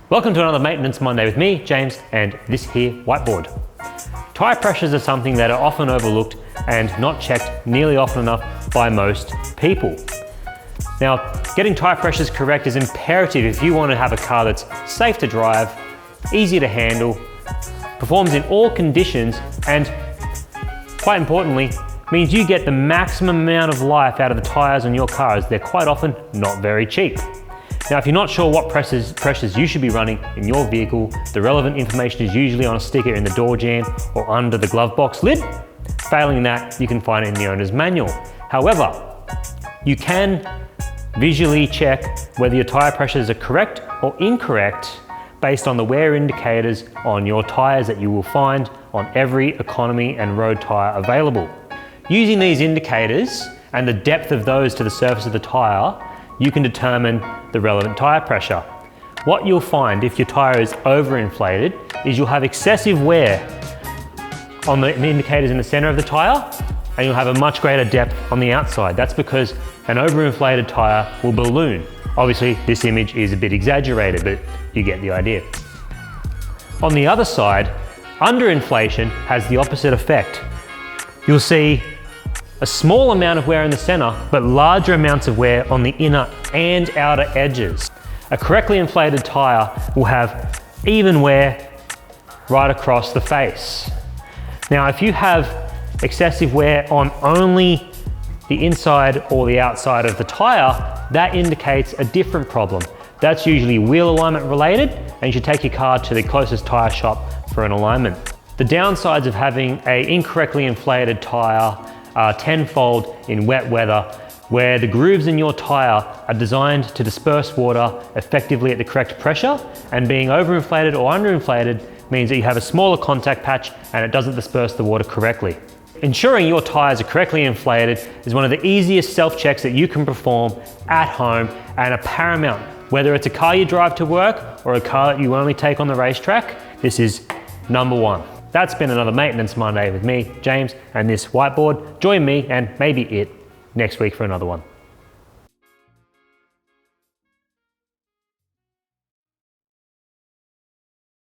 Welcome to another Maintenance Monday with me, James, and this here whiteboard. Tyre pressures are something that are often overlooked and not checked nearly often enough by most people. Now, getting tyre pressures correct is imperative if you want to have a car that's safe to drive, easy to handle, performs in all conditions, and quite importantly, means you get the maximum amount of life out of the tyres on your car, as they're quite often not very cheap. Now, if you're not sure what pressures you should be running in your vehicle, the relevant information is usually on a sticker in the door jamb or under the glove box lid. Failing that, you can find it in the owner's manual. However, you can visually check whether your tyre pressures are correct or incorrect based on the wear indicators on your tyres that you will find on every economy and road tyre available. Using these indicators and the depth of those to the surface of the tyre, you can determine the relevant tyre pressure. What you'll find if your tyre is overinflated is you'll have excessive wear on the indicators in the center of the tyre, and you'll have a much greater depth on the outside. That's because an overinflated tyre will balloon. Obviously, this image is a bit exaggerated, but you get the idea. On the other side, underinflation has the opposite effect. You'll see a small amount of wear in the center, but larger amounts of wear on the inner and outer edges. A correctly inflated tyre will have even wear right across the face. Now, if you have excessive wear on only the inside or the outside of the tyre, that indicates a different problem. That's usually wheel alignment related, and you should take your car to the closest tyre shop for an alignment. The downsides of having an incorrectly inflated tyre are tenfold in wet weather, where the grooves in your tyre are designed to disperse water effectively at the correct pressure, and being overinflated or underinflated means that you have a smaller contact patch and it doesn't disperse the water correctly. Ensuring your tyres are correctly inflated is one of the easiest self-checks that you can perform at home and are paramount. Whether it's a car you drive to work or a car that you only take on the racetrack, this is number one. That's been another Maintenance Monday with me, James, and this whiteboard. Join me and maybe it next week for another one.